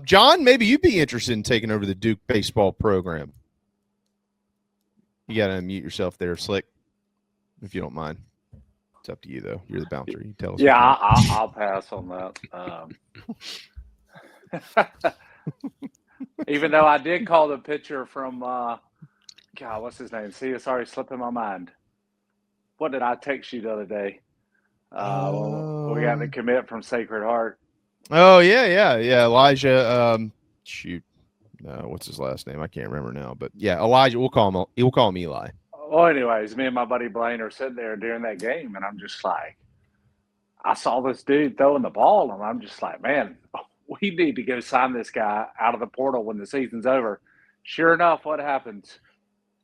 John, maybe you'd be interested in taking over the Duke baseball program. You got to unmute yourself there, Slick, if you don't mind. It's up to you, though. You're the bouncer. You tell us. Yeah, I'll pass on that. Even though I did call the pitcher from, God, what's his name? See, it's already slipping my mind. What did I text you the other day? We got the commit from Sacred Heart. Oh, yeah. Elijah, shoot. What's his last name? I can't remember now. But, yeah, Elijah, we'll call him Eli. Well, anyways, me and my buddy Blaine are sitting there during that game, and I'm just like, I saw this dude throwing the ball, and I'm just like, man, we need to go sign this guy out of the portal when the season's over. Sure enough, what happens?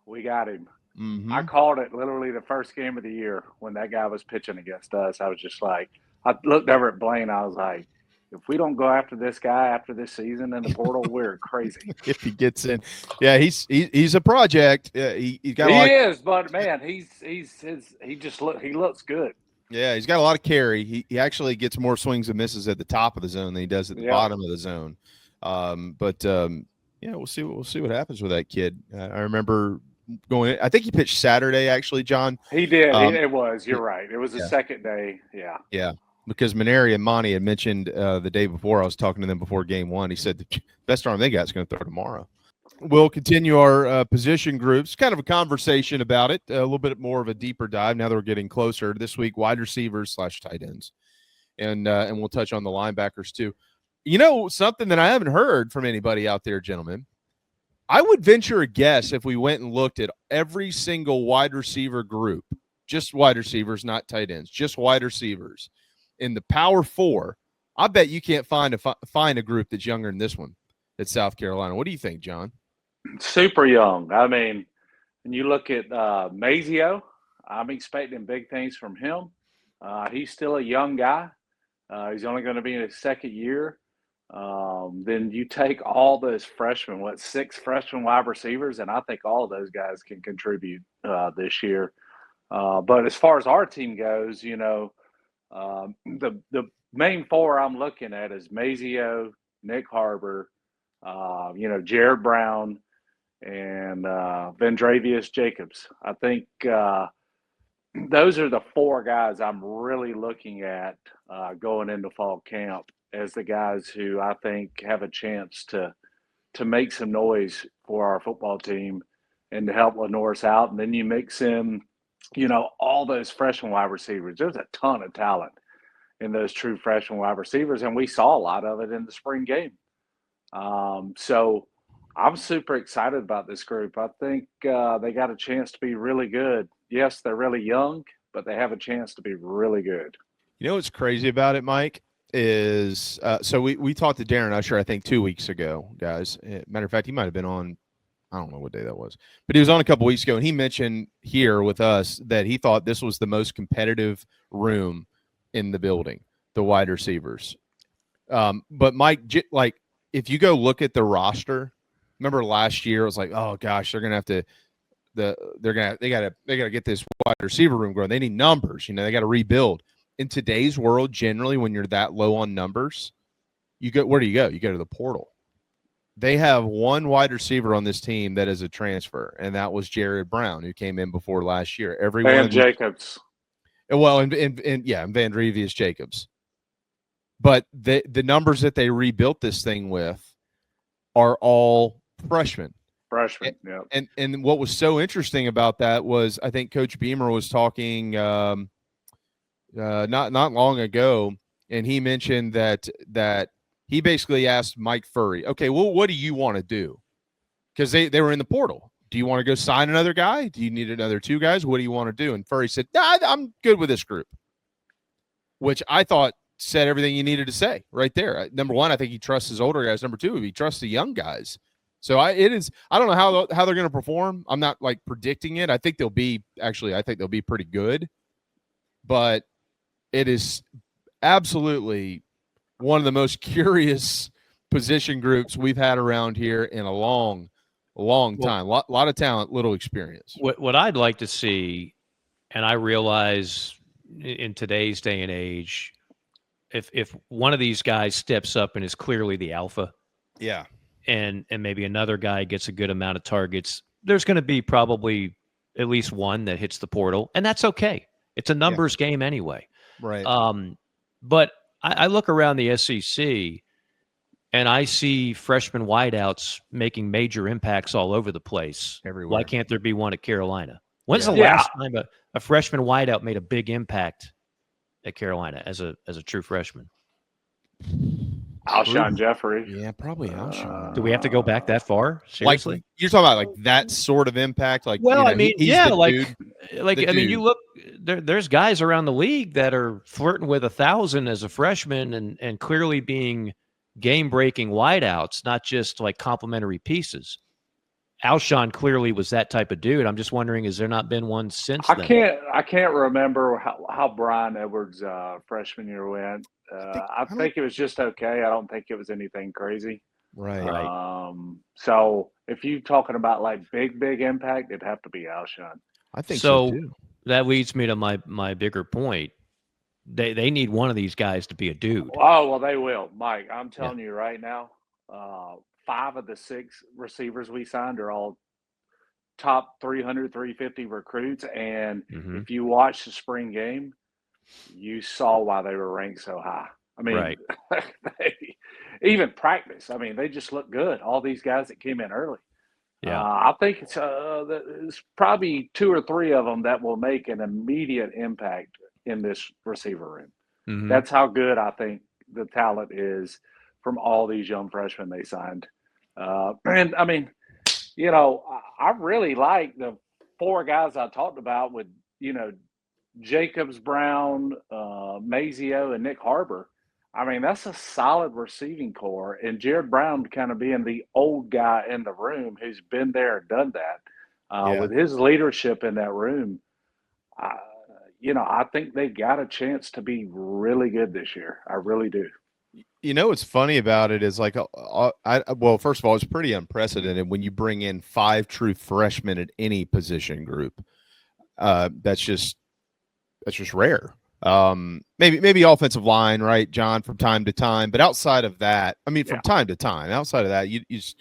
We got him. Mm-hmm. I called it literally the first game of the year when that guy was pitching against us. I was just like, I looked over at Blaine. I was like, if we don't go after this guy after this season in the portal, we're crazy. If he gets in, yeah, he's a project. He got. He is, but man, he looks good. Yeah, he's got a lot of carry. He actually gets more swings and misses at the top of the zone than he does at the bottom of the zone. Yeah, we'll see what happens with that kid. I remember going. I think he pitched Saturday, actually, John. He did. It was. You're right. It was the second day. Yeah. Yeah. Because Maneri and Monty had mentioned the day before, I was talking to them before game one. He said the best arm they got is going to throw tomorrow. We'll continue our position groups, kind of a conversation about it, a little bit more of a deeper dive now that we're getting closer. This week, wide receivers / tight ends. And we'll touch on the linebackers too. You know, something that I haven't heard from anybody out there, gentlemen, I would venture a guess if we went and looked at every single wide receiver group, just wide receivers, not tight ends, just wide receivers. In the Power Four, I bet you can't find a group that's younger than this one at South Carolina. What do you think, John? Super young. I mean, when you look at Mazio, I'm expecting big things from him. He's still a young guy. He's only going to be in his second year. Then you take all those freshmen, 6 freshman wide receivers, and I think all of those guys can contribute this year. But as far as our team goes, you know, the main 4 I'm looking at is Mazio, Nick Harbor, Jared Brown, and Vendravius Jacobs. I think those are the 4 guys I'm really looking at going into fall camp as the guys who I think have a chance to make some noise for our football team and to help Lenoris out. And then you mix in, all those freshman wide receivers. There's a ton of talent in those true freshman wide receivers, and we saw a lot of it in the spring game. So I'm super excited about this group. I think they got a chance to be really good. Yes, they're really young, but they have a chance to be really good. You know what's crazy about it, Mike, is so we talked to Darren Usher, I think, 2 weeks ago, guys. Matter of fact, he might have been on, I don't know what day that was, but he was on a couple weeks ago, and he mentioned here with us that he thought this was the most competitive room in the building, the wide receivers. But Mike, like, if you go look at the roster, remember last year it was like, oh gosh, they're gonna have to, they gotta get this wide receiver room growing. They need numbers, they got to rebuild. In today's world, generally, when you're that low on numbers, where do you go? You go to the portal. They have one wide receiver on this team that is a transfer, and that was Jared Brown, who came in before last year. And Jacobs. Well, and Vandrevius Jacobs. But the numbers that they rebuilt this thing with are all freshmen. Yeah. And what was so interesting about that was I think Coach Beamer was talking not long ago, and he mentioned that he basically asked Mike Furry, okay, well, what do you want to do? Because they were in the portal. Do you want to go sign another guy? Do you need another 2 guys? What do you want to do? And Furry said, nah, I'm good with this group, which I thought said everything you needed to say right there. Number one, I think he trusts his older guys. Number 2, he trusts the young guys. So I don't know how they're going to perform. I'm not like predicting it. I think they'll be pretty good, but it is absolutely one of the most curious position groups we've had around here in a long time. A lot of talent, little experience. What I'd like to see, and I realize in today's day and age, if one of these guys steps up and is clearly the alpha, Yeah. and maybe another guy gets a good amount of targets, there's going to be probably at least one that hits the portal, and that's okay. It's a numbers game anyway. Right. But I look around the SEC, and I see freshman wideouts making major impacts all over the place. Everywhere. Why can't there be one at Carolina? When's the Yeah. last time a freshman wideout made a big impact at Carolina as a true freshman? Alshon Jeffrey. Yeah, probably Alshon. Do we have to go back that far? Seriously? Like you're talking about like that sort of impact? Like, well, you know, I mean, he's yeah, the like dude. I mean, you look there's guys around the league that are flirting with 1,000 as a freshman and clearly being game-breaking wideouts, not just like complimentary pieces. Alshon clearly was that type of dude. I'm just wondering, has there not been one since then? I can't remember how Brian Edwards' freshman year went. I think it was just okay. I don't think it was anything crazy. Right. So if you're talking about like big impact, it'd have to be Alshon. I think so too. That leads me to my bigger point. They need one of these guys to be a dude. Oh, well, they will. Mike, I'm telling you right now, 5 of the 6 receivers we signed are all top 300, 350 recruits. And if you watch the spring game, you saw why they were ranked so high. I mean, even practice. I mean, they just look good. All these guys that came in early. Yeah, I think it's probably 2 or 3 of them that will make an immediate impact in this receiver room. Mm-hmm. That's how good I think the talent is from all these young freshmen they signed. And I mean, you know, I really like the 4 guys I talked about with, you know, Jacobs, Brown, Mazio, and Nick Harbor. I mean, that's a solid receiving core. And Jared Brown kind of being the old guy in the room who's been there and done that. With his leadership in that room, you know, I think they got a chance to be really good this year. I really do. You know what's funny about it is like, well, first of all, it's pretty unprecedented when you bring in 5 true freshmen at any position group. That's just rare. Maybe offensive line, right, John, from time to time, but outside of that, I mean, from time to time, outside of that, you just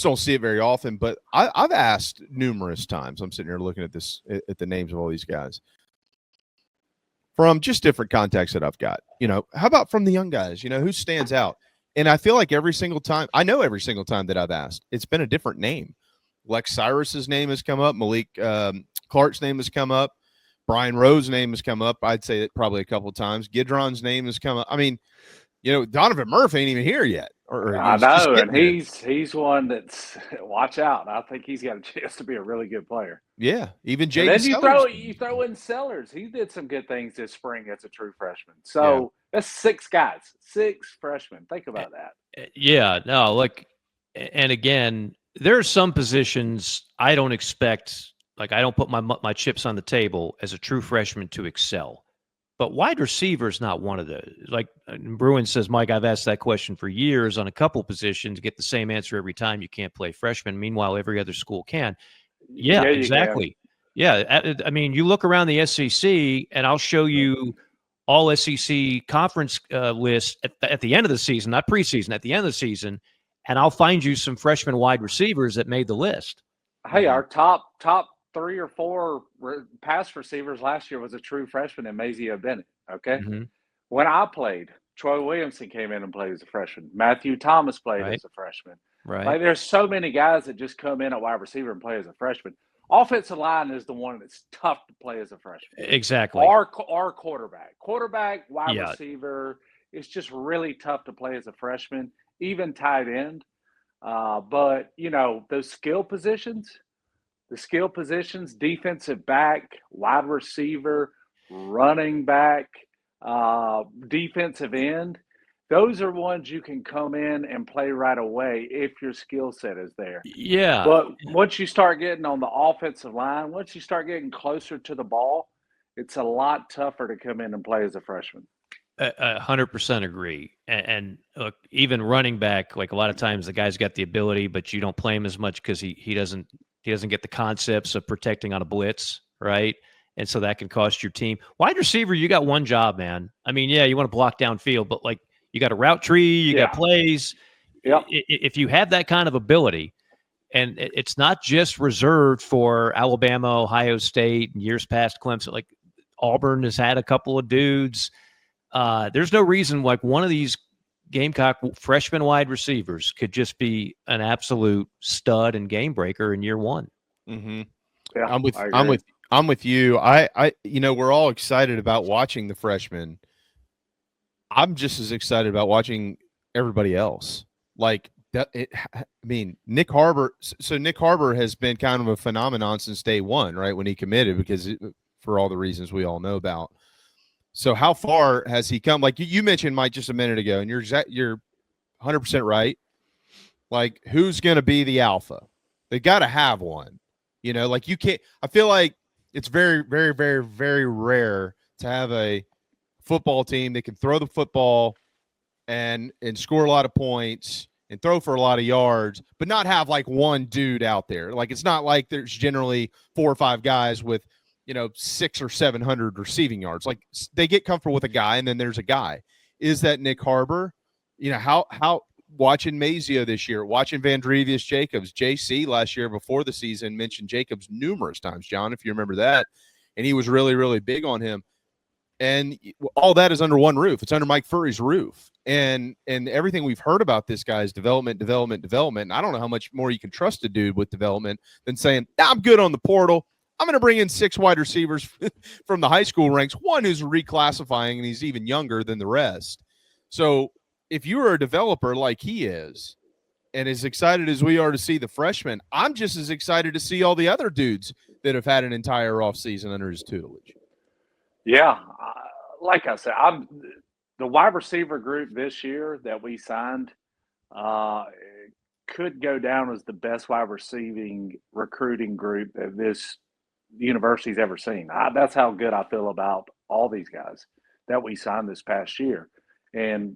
don't see it very often. But I've asked numerous times. I'm sitting here looking at at the names of all these guys from just different contexts that I've got. You know, how about from the young guys? You know, who stands out? And I feel like every single time that I've asked, it's been a different name. Lex Cyrus's name has come up. Malik Clark's name has come up. Brian Rowe's name has come up. I'd say that probably a couple of times. Gidron's name has come up. I mean, you know, Donovan Murphy ain't even here yet. I know, and he's one that's watch out. I think he's got a chance to be a really good player. Yeah, even Jaden. And then you throw in Sellers. He did some good things this spring as a true freshman. So that's 6 guys, 6 freshmen. Think about that. Yeah, no, look, and again, there are some positions I don't expect. Like, I don't put my chips on the table as a true freshman to excel. But wide receiver is not one of those. Like Bruin says, Mike, I've asked that question for years on a couple positions, get the same answer every time. You can't play freshman. Meanwhile, every other school can. Yeah, exactly. Yeah, I mean, you look around the SEC, and I'll show you all SEC conference list at the end of the season, not preseason, at the end of the season, and I'll find you some freshman wide receivers that made the list. Hey, our top 3 or 4 pass receivers last year was a true freshman in Mazio Bennett, okay? Mm-hmm. When I played, Troy Williamson came in and played as a freshman. Matthew Thomas played as a freshman. Right. Like, there's so many guys that just come in at wide receiver and play as a freshman. Offensive line is the one that's tough to play as a freshman. Exactly. Our quarterback, wide receiver, it's just really tough to play as a freshman, even tight end. But, you know, those skill positions, defensive back, wide receiver, running back, defensive end, those are ones you can come in and play right away if your skill set is there. Yeah. But once you start getting on the offensive line, once you start getting closer to the ball, it's a lot tougher to come in and play as a freshman. 100% agree. And look, even running back, like a lot of times the guy's got the ability, but you don't play him as much because he doesn't get the concepts of protecting on a blitz, right? And so that can cost your team. Wide receiver, you got one job, man. I mean, yeah, you want to block downfield, but like you got a route tree, you got plays. Yep. If you have that kind of ability, and it's not just reserved for Alabama, Ohio State, and years past Clemson. Like Auburn has had a couple of dudes. There's no reason like one of these Gamecock freshman wide receivers could just be an absolute stud and game breaker in year one. Mm-hmm. Yeah, I'm with you. I we're all excited about watching the freshmen. I'm just as excited about watching everybody else. Like that. Nick Harbor. So Nick Harbor has been kind of a phenomenon since day one, right? When he committed, because for all the reasons we all know about. So how far has he come? Like you mentioned, Mike, just a minute ago, and you're 100% right. Like, who's going to be the alpha? They got to have one. Like you can't. I feel like it's very, very, very, very rare to have a football team that can throw the football and score a lot of points and throw for a lot of yards, but not have like one dude out there. Like it's not like there's generally 4 or 5 guys with 600 or 700 receiving yards. Like they get comfortable with a guy, and then there's a guy. Is that Nick Harbor? How watching Mazio this year, watching Vandrevius Jacobs, JC last year before the season mentioned Jacobs numerous times, John, if you remember that, and he was really, really big on him. And all that is under one roof. It's under Mike Furry's roof. And everything we've heard about this guy's development. And I don't know how much more you can trust a dude with development than saying, I'm good on the portal. I'm going to bring in 6 wide receivers from the high school ranks, one who's reclassifying, and he's even younger than the rest. So if you are a developer like he is, and as excited as we are to see the freshmen, I'm just as excited to see all the other dudes that have had an entire offseason under his tutelage. Yeah, like I said, the wide receiver group this year that we signed could go down as the best wide receiving recruiting group that this university's ever seen. That's how good I feel about all these guys that we signed this past year. And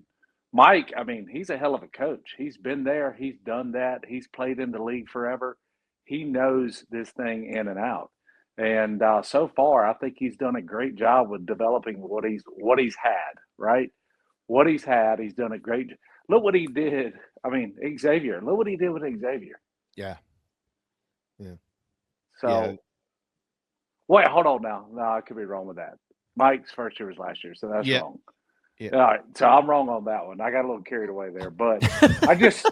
Mike, he's a hell of a coach. He's been there. He's done that. He's played in the league forever. He knows this thing in and out. And so far, I think he's done a great job with developing what he's had, right? What he's had, he's done a great. Look what he did. Xavier. Look what he did with Xavier. Yeah. So, wait, hold on now. No, I could be wrong with that. Mike's first year was last year, so that's wrong. Yeah. All right, so I'm wrong on that one. I got a little carried away there, but I just.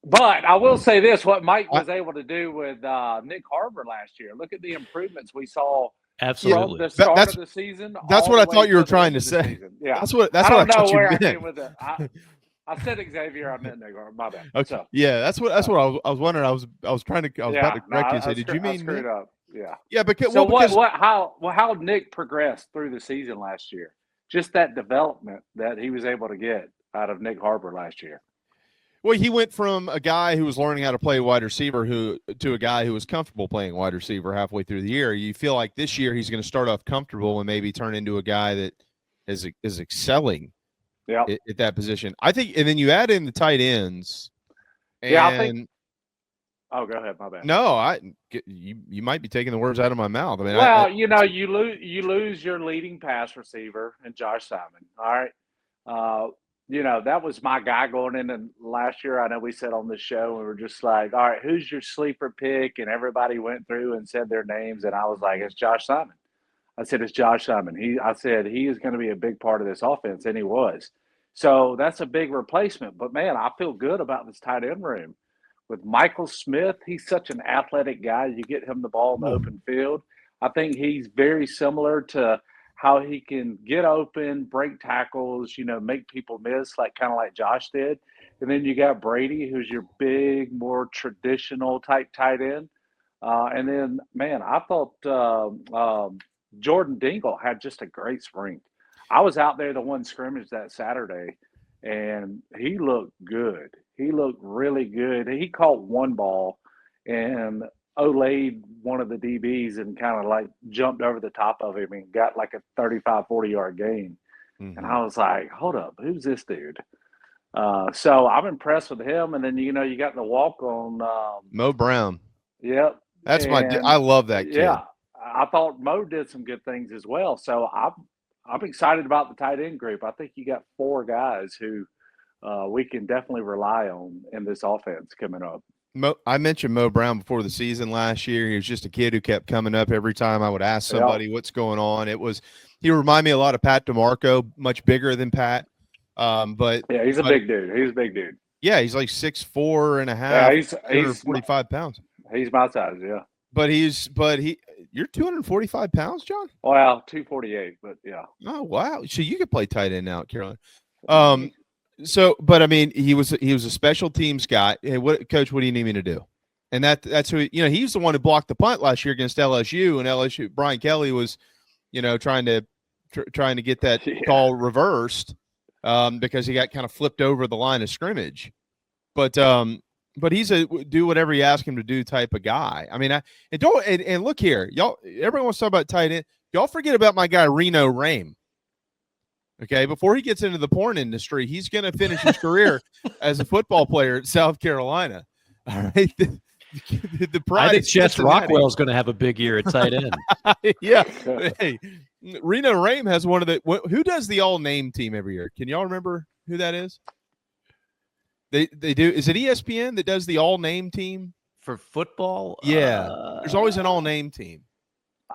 But I will say this: what Mike was able to do with Nick Harbor last year. Look at the improvements we saw. Absolutely. From the start of the season. That's what I thought you were trying to say. Yeah, that's what I thought you meant. I came with it. I said Xavier. I meant Nick Harbor. My bad. Okay. So, yeah, that's what I was wondering. I was about to correct you and say, did you mean screwed up? Yeah. Yeah, because how Nick progressed through the season last year? Just that development that he was able to get out of Nick Harbor last year. Well, he went from a guy who was learning how to play wide receiver to a guy who was comfortable playing wide receiver halfway through the year. You feel like this year he's going to start off comfortable and maybe turn into a guy that is excelling at that position. I think, and then you add in the tight ends. I think. Oh, go ahead. My bad. No, you might be taking the words out of my mouth. You lose your leading pass receiver in Josh Simon. All right. That was my guy going into last year. I know we said on the show, and we were just like, all right, who's your sleeper pick? And everybody went through and said their names. And I was like, it's Josh Simon. I said, it's Josh Simon. I said, he is going to be a big part of this offense. And he was. So that's a big replacement. But, man, I feel good about this tight end room. With Michael Smith, he's such an athletic guy. You get him the ball in the open field. I think he's very similar to how he can get open, break tackles, make people miss, kind of like Josh did. And then you got Brady, who's your big, more traditional type tight end. And then, man, I thought Jordan Dingle had just a great spring. I was out there the one scrimmage that Saturday, and he looked good. He looked really good. He caught one ball and Olayed one of the DBs and kind of jumped over the top of him and got a 35, 40-yard gain. Mm-hmm. And I was like, hold up, who's this dude? So I'm impressed with him. And then, you got the walk on. Mo Brown. Yep. That's I love that kid. Yeah. I thought Mo did some good things as well. So I'm excited about the tight end group. I think you got 4 guys who we can definitely rely on in this offense coming up. I mentioned Mo Brown before the season last year. He was just a kid who kept coming up every time I would ask somebody what's going on. He reminded me a lot of Pat DeMarco, much bigger than Pat. But yeah, he's a big dude. He's a big dude. Yeah, he's like 6'4" and a half. Yeah, he's 245 pounds. He's my size, yeah. But you're 245 pounds, John? Well, 248, but yeah. Oh wow! So you could play tight end now at Carolina. But I mean, he was a special teams guy. Hey, coach? What do you need me to do? And that's who he's the one who blocked the punt last year against LSU, and LSU Brian Kelly was, trying to get that call reversed because he got kind of flipped over the line of scrimmage. But he's a do whatever you ask him to do type of guy. I mean, and look here, y'all. Everyone wants to talk about tight end. Y'all forget about my guy Reno Rame. Okay, before he gets into the porn industry, he's going to finish his career as a football player at South Carolina. All right, the pride. I think Jess Rockwell's going to have a big year at tight end. Yeah, hey, Reno Rame has one of the. Who does the all name team every year? Can y'all remember who that is? They do. Is it ESPN that does the all name team for football? Yeah, there's always an all name team.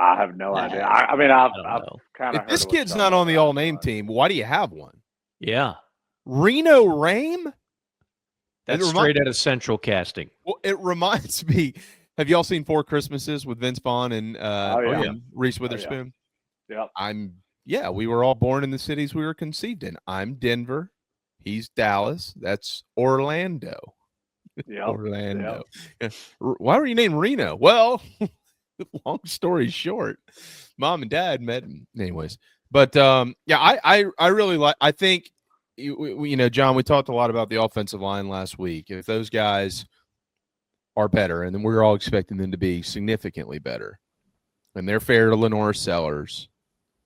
I have no idea. I mean, I've kind of. If this kid's not on the all name team, why do you have one? Yeah, Reno Rame. That's straight out of Central Casting. Well, it reminds me. Have y'all seen 4 Christmases with Vince Vaughn and Reese Witherspoon? Yeah. We were all born in the cities we were conceived in. I'm Denver. He's Dallas. That's Orlando. Yeah. Orlando. Yep. Why were you named Reno? Well, long story short, mom and dad met him anyways. But I really like. I think John. We talked a lot about the offensive line last week. If those guys are better, and then we're all expecting them to be significantly better, and they're fair to Lenore Sellers,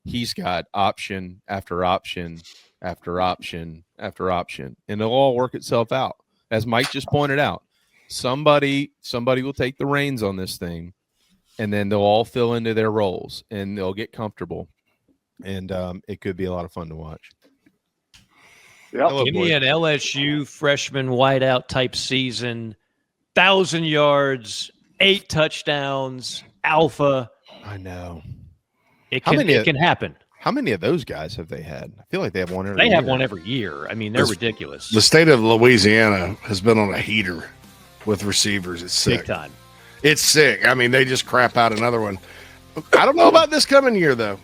he's got option after option after option after option, and it'll all work itself out. As Mike just pointed out, somebody will take the reins on this thing, and then they'll all fill into their roles, and they'll get comfortable, and it could be a lot of fun to watch. Yep. Give me an LSU freshman whiteout type season, 1,000 yards, 8 touchdowns, alpha. I know. It can happen. How many of those guys have they had? I feel like they have one every year. They have one every year. I mean, they're ridiculous. The state of Louisiana has been on a heater with receivers. It's sick. Big time. It's sick. I mean, they just crap out another one. I don't know about this coming year, though.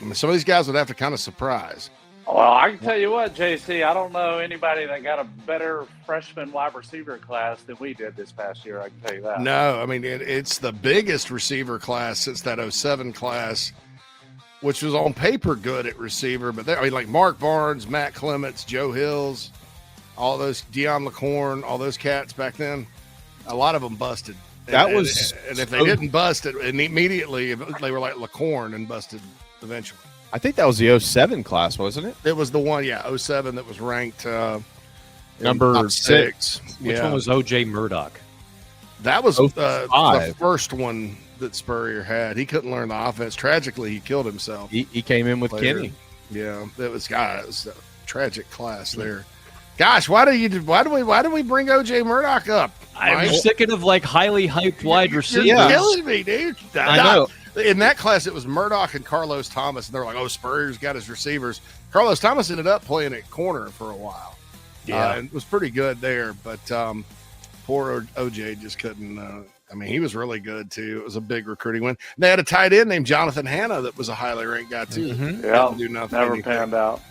I mean, some of these guys would have to kind of surprise. Well, I can tell you what, JC, I don't know anybody that got a better freshman wide receiver class than we did this past year. I can tell you that. No, I mean, it's the biggest receiver class since that 07 class, which was on paper good at receiver. But like Mark Barnes, Matt Clements, Joe Hills, all those, Deion LaCorn, all those cats back then, a lot of them busted. And if they didn't bust it immediately, they were like LaCorn and busted eventually. I think that was the 07 class, wasn't it? It was the one, 07 that was ranked number 6. Which one was O.J. Murdoch? That was the first one that Spurrier had. He couldn't learn the offense. Tragically, he killed himself. He came in with later. Kenny. Yeah, it was a tragic class there. Gosh, why do we bring O.J. Murdoch up? I'm thinking of like highly hyped wide receivers. You're killing me, dude. I know. In that class, it was Murdoch and Carlos Thomas, and they're like, "Oh, Spurrier's got his receivers." Carlos Thomas ended up playing at corner for a while. And it was pretty good there, but poor OJ just couldn't. I mean, he was really good too. It was a big recruiting win. They had a tight end named Jonathan Hanna that was a highly ranked guy too. Mm-hmm. Yeah, do nothing. Never panned out.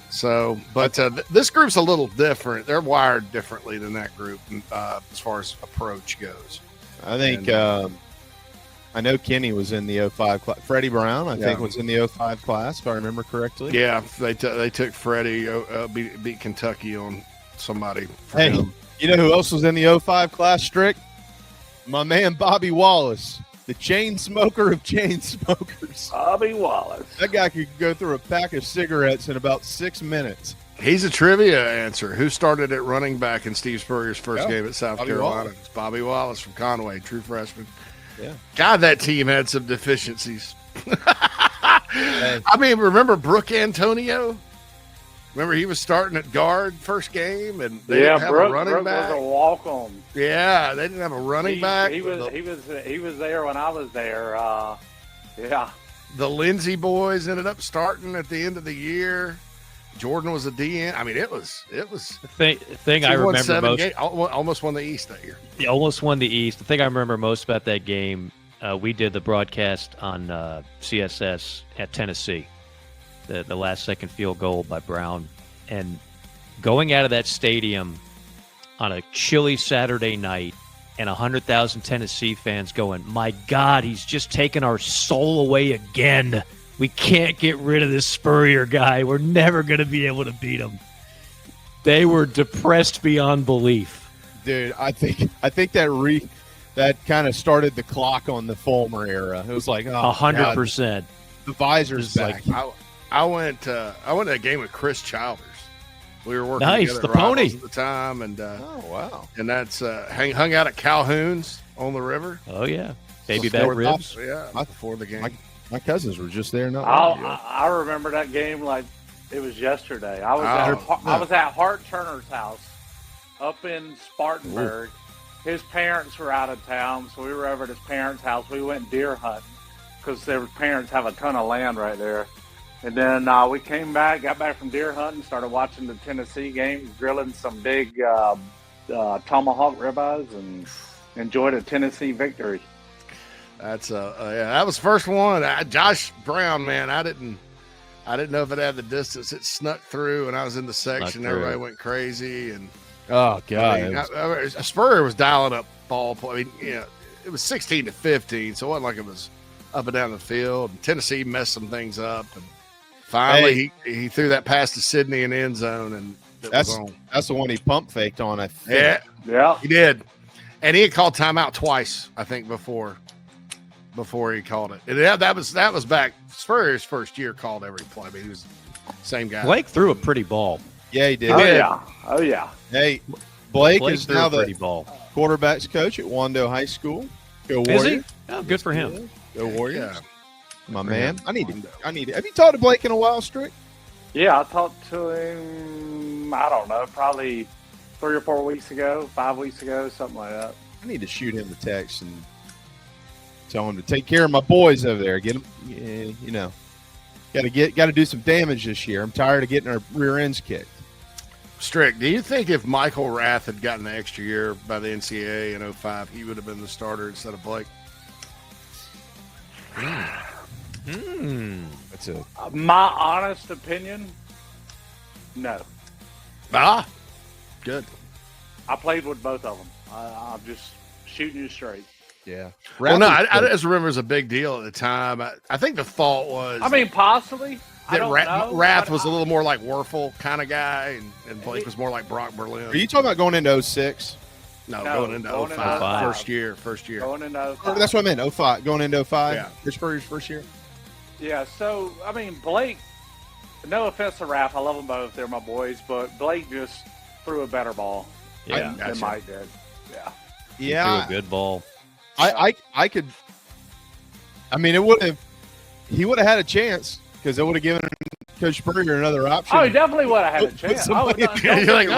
So, but this group's a little different. They're wired differently than that group as far as approach goes. I think. I know Kenny was in the 05 class. Freddie Brown, I think, was in the 05 class, if I remember correctly. Yeah, they took Freddie, beat Kentucky on somebody. Hey, you know who else was in the 05 class, Strick? My man Bobby Wallace, the chain smoker of chain smokers. Bobby Wallace. That guy could go through a pack of cigarettes in about 6 minutes. He's a trivia answer. Who started at running back in Steve Spurrier's first game at South Carolina? It's Bobby Wallace from Conway, true freshman. Yeah. God, that team had some deficiencies. I mean, remember Brooke Antonio? Remember he was starting at guard first game, and they didn't have a running back. Was a walk-on. Yeah, they didn't have a running back. He was there when I was there. Yeah. The Lindsay boys ended up starting at the end of the year. Jordan was a DN. I mean, it was The thing I remember most. Almost won the East that year. He almost won the East. The thing I remember most about that game, we did the broadcast on CSS at Tennessee, the last second field goal by Brown. And going out of that stadium on a chilly Saturday night and 100,000 Tennessee fans going, my God, he's just taken our soul away again. We can't get rid of this Spurrier guy. We're never going to be able to beat him. They were depressed beyond belief. Dude, I think that kind of started the clock on the Fulmer era. It was like 100%. The visor's back. Like, I went to a game with Chris Childers. We were working together the at Rivals pony at the time, and Oh wow! and that's hung out at Calhoun's on the river. Oh yeah, baby back ribs. Yeah, before the game. My cousins were just there. I remember that game like it was yesterday. I was at Hart Turner's house up in Spartanburg. Ooh. His parents were out of town, so we were over at his parents' house. We went deer hunting because their parents have a ton of land right there. And then we came back, got back from deer hunting, started watching the Tennessee game, grilling some big tomahawk ribeyes, and enjoyed a Tennessee victory. That's that was the first one. Josh Brown, man, I didn't know if it had the distance. It snuck through, and I was in the section. Everybody went crazy, and oh god, I mean, Spurrier was dialing up ball play. I mean, it was 16-15, so it wasn't like it was up and down the field. And Tennessee messed some things up, and finally he threw that pass to Sydney in the end zone, and that's the one he pump faked on. I think. Yeah, he did, and he had called timeout twice, I think, before he called it. And that was back Spurrier's first year. Called every play. I mean, he was the same guy. Blake threw a pretty ball. Yeah, he did. Oh yeah. Hey, Blake is now the ball. quarterbacks coach at Wando High School. Go Warriors. Is he? Oh, good for him. Go Warriors. Yeah. My man. I need to. Have you talked to Blake in a while, Strick? Yeah, I talked to him, I don't know, probably 3 or 4 weeks ago, 5 weeks ago, something like that. I need to shoot him a text and tell him to take care of my boys over there. Get them, got to do some damage this year. I'm tired of getting our rear ends kicked. Strick, do you think if Michael Rath had gotten the extra year by the NCAA in 2005, he would have been the starter instead of Blake? That's my honest opinion. No. Good. I played with both of them. I'm just shooting you straight. Yeah. Well, no, I just remember it was a big deal at the time. I think the thought was. I mean, possibly. I don't know. Rath was a little more like Werfel kind of guy, and Blake was more like Brock Berlin. Are you talking about going into 06? No, going into 05. First year. Going into 05. That's what I meant, 05. Going into 05? Yeah. Spurrier's first year? Yeah, so, I mean, Blake, no offense to Raph, I love them both. They're my boys, but Blake just threw a better ball than Mike did. Yeah. Yeah. He threw a good ball. I could. I mean, he would have had a chance because it would have given Coach Spurrier another option. Oh, he definitely would have had a chance. You're like,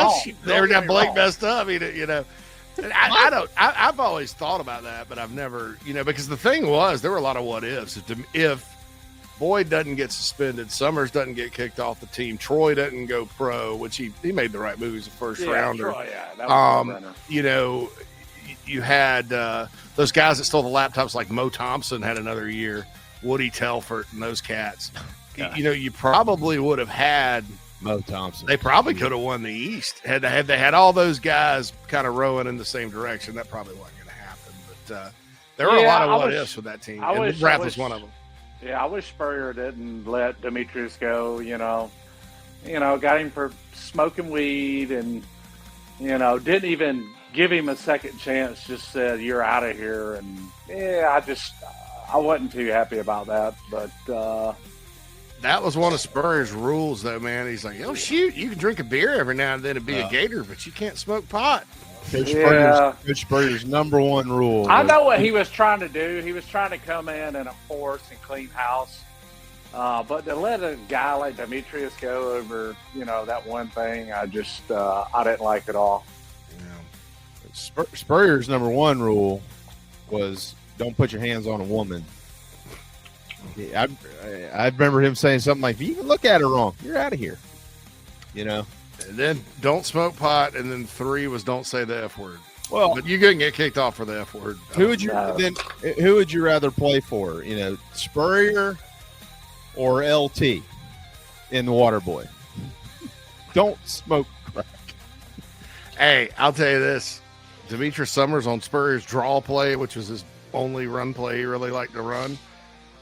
every time Blake messed up, I've always thought about that, but I've never, because the thing was, there were a lot of what ifs. If Boyd doesn't get suspended, Summers doesn't get kicked off the team, Troy doesn't go pro, which he made the right move as a first rounder. Troy, that was you had those guys that stole the laptops, like Mo Thompson had another year, Woody Telford, and those cats. You probably would have had Mo Thompson. They probably could have won the East had they had all those guys kind of rowing in the same direction. That probably wasn't going to happen. But there were a lot of what ifs with that team. And Rath was one of them. Yeah, I wish Spurrier didn't let Demetrius go. Got him for smoking weed, and didn't even give him a second chance. Just said, "You're out of here." And I wasn't too happy about that. But that was one of Spurrier's rules, though, man. He's like, "Oh shoot, you can drink a beer every now and then and be a Gator, but you can't smoke pot." Coach Spurrier's number one rule. I know what he was trying to do. He was trying to come in and enforce and clean house. But to let a guy like Demetrius go over, that one thing, I didn't like it all. Yeah. Spurrier's number one rule was don't put your hands on a woman. I remember him saying something like, if you even look at her wrong, you're out of here. And then don't smoke pot, and then 3 was don't say the F word. Well, but you couldn't get kicked off for the F word. Who would you rather play for? Spurrier or LT in the Waterboy? Don't smoke crack. Hey, I'll tell you this. Demetrius Summers on Spurrier's draw play, which was his only run play he really liked to run.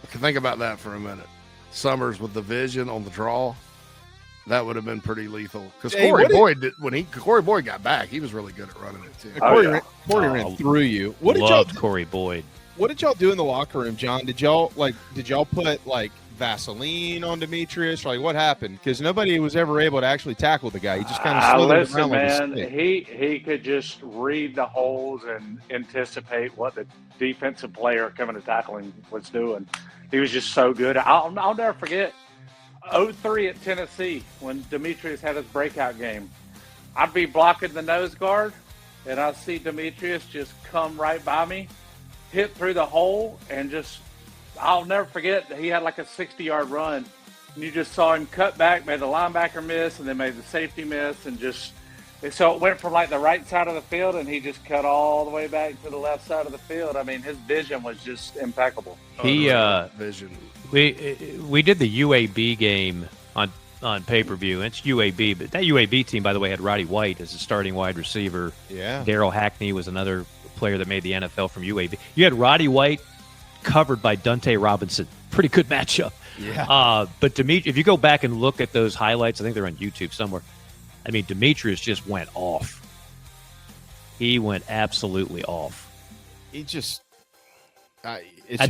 Think about that for a minute. Summers with the vision on the draw, that would have been pretty lethal. Because Corey Boyd got back, he was really good at running it too. Corey ran through you. What did y'all do? Corey Boyd. What did y'all do in the locker room, John? Did y'all put like Vaseline on Demetrius? Like what happened? Because nobody was ever able to actually tackle the guy. He just kind of slithered around like a stick. He could just read the holes and anticipate what the defensive player coming to tackle him was doing. He was just so good. I'll never forget 2003 at Tennessee when Demetrius had his breakout game. I'd be blocking the nose guard, and I'd see Demetrius just come right by me, hit through the hole, and I'll never forget that he had like a 60-yard run. And you just saw him cut back, made the linebacker miss, and then made the safety miss, and so it went from like the right side of the field, and he just cut all the way back to the left side of the field. I mean, his vision was just impeccable. Vision. We did the UAB game on pay-per-view. It's UAB, but that UAB team, by the way, had Roddy White as a starting wide receiver. Yeah. Darryl Hackney was another player that made the NFL from UAB. You had Roddy White covered by Dante Robinson. Pretty good matchup. Yeah. But Demetrius, if you go back and look at those highlights, I think they're on YouTube somewhere. I mean, Demetrius just went off. He went absolutely off. He just at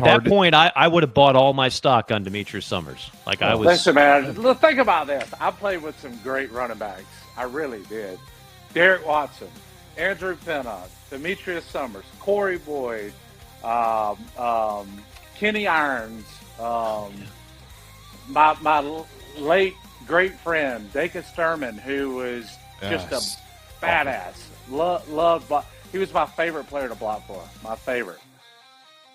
that point, I would have bought all my stock on Demetrius Summers. Listen, man, think about this. I played with some great running backs. I really did. Derek Watson, Andrew Pinnock, Demetrius Summers, Corey Boyd, Kenny Irons, my late great friend Dacus Sturman, who was just a badass. Loved. He was my favorite player to block for. My favorite.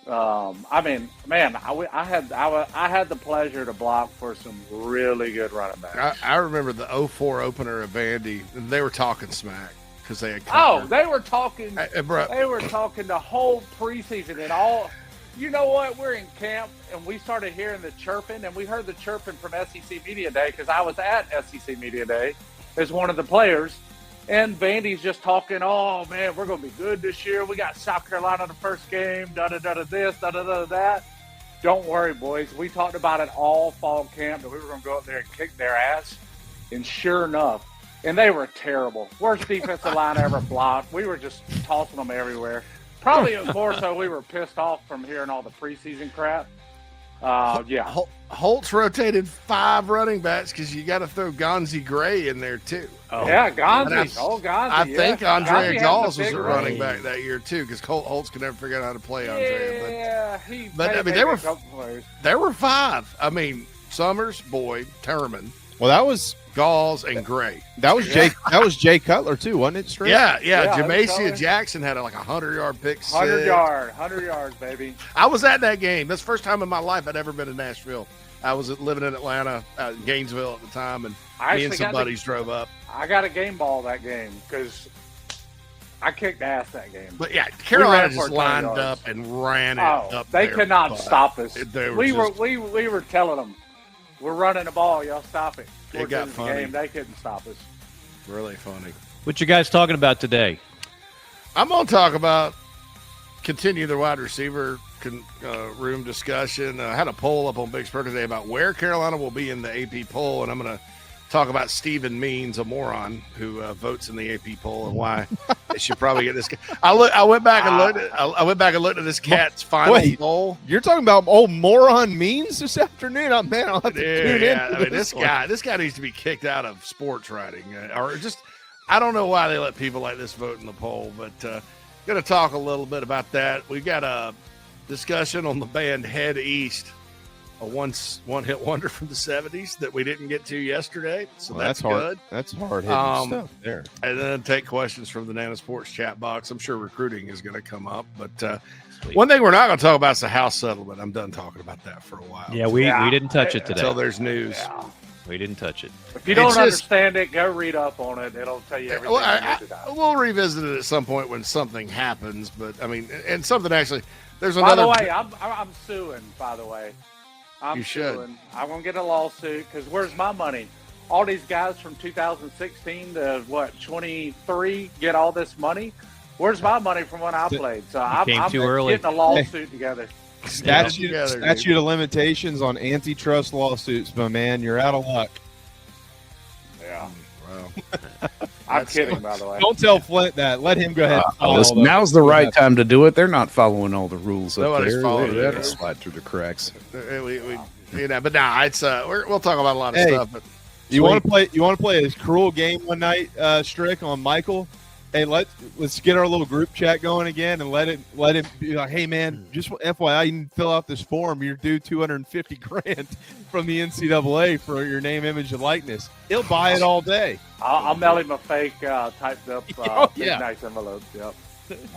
I mean, man, I had the pleasure to block for some really good running backs. I remember the 2004 opener of Vandy, and they were talking smack because they had covered. They were talking. They were talking the whole preseason and all. You know what? We're in camp, and we started hearing the chirping, and we heard the chirping from SEC Media Day because I was at SEC Media Day as one of the players. And Vandy's just talking, oh, man, we're going to be good this year. We got South Carolina the first game, da-da-da-da this, da-da-da-da that. Don't worry, boys. We talked about it all fall camp that we were going to go up there and kick their ass. And sure enough, and they were terrible. Worst defensive line ever blocked. We were just tossing them everywhere. Probably more so we were pissed off from hearing all the preseason crap. Yeah. Holtz rotated 5 running backs because you got to throw Gonzi Gray in there too. Oh. Yeah, Gonzi. Gonzi. I think Andrea Gauls was a running back that year too because Holtz could never figure out how to play Andrea. But I mean, there were 5. I mean, Summers, Boyd, Terman. Well, that was Gauls and Gray. That was Jay. That was Jay Cutler too, wasn't it? Straight? Yeah. Jamacia Jackson had like 100-yard pick. 100 yards, baby. I was at that game. That's the first time in my life I'd ever been to Nashville. I was living in Atlanta, Gainesville at the time, and me and some buddies drove up. I got a game ball that game because I kicked ass that game. But yeah, Carolina just lined up and ran it up. They could not stop us. We were telling them, we're running the ball, y'all stop it. It got funny. Game, they couldn't stop us. Really funny. What you guys talking about today? I'm going to talk about continue the wide receiver room discussion. I had a poll up on Big Spur today about where Carolina will be in the AP poll, and I'm going to talk about Stephen Means, a moron who votes in the AP poll, and why they should probably get this guy. I went back and looked at this cat's final poll. You're talking about old moron Means this afternoon? Oh, man, I'll have to tune in. I mean, this guy needs to be kicked out of sports writing, or just I don't know why they let people like this vote in the poll, but going to talk a little bit about that. We've got a discussion on the band Head East, a one-hit wonder from the 70s that we didn't get to yesterday. So Well, that's hard. good. That's hard-hitting stuff there. And then take questions from the Nana Sports chat box. I'm sure recruiting is going to come up. But Sweet. one thing we're not going to talk about is the House settlement. I'm done talking about that for a while. Yeah, we didn't touch it today. Until there's news. Yeah. We didn't touch it. If you don't It's just- understand it, go read up on it. It'll tell you everything Well, you need to know. we'll revisit it at some point when something happens. But, I mean, and something actually, there's By another. the way, I'm suing, by the way. I'm You should. suing. I'm going to get a lawsuit because where's my money? All these guys from 2016 to, 23 get all this money? Where's my money from when I played? So I'm too early. getting a lawsuit together. Statute together, of limitations on antitrust lawsuits, my man. You're out of luck. Yeah. Wow. I'm kidding, by the way. Don't tell Flint that. Let him go ahead. and follow Listen, all the- now's the right time to do it. They're not following all the rules up Nobody's there. following They it. had to slide through the cracks. But nah, it's we'll talk about a lot of Hey, stuff. But You want to play? You want to play a cruel game one night, Strick, on Michael? Hey, let's get our little group chat going again, and let it be like, hey man, just FYI, you need to fill out this form. You're due $250,000 from the NCAA for your name, image, and likeness. He'll buy it all day. I'll mail him a fake typed up Oh, big yeah. nice envelope. Yep.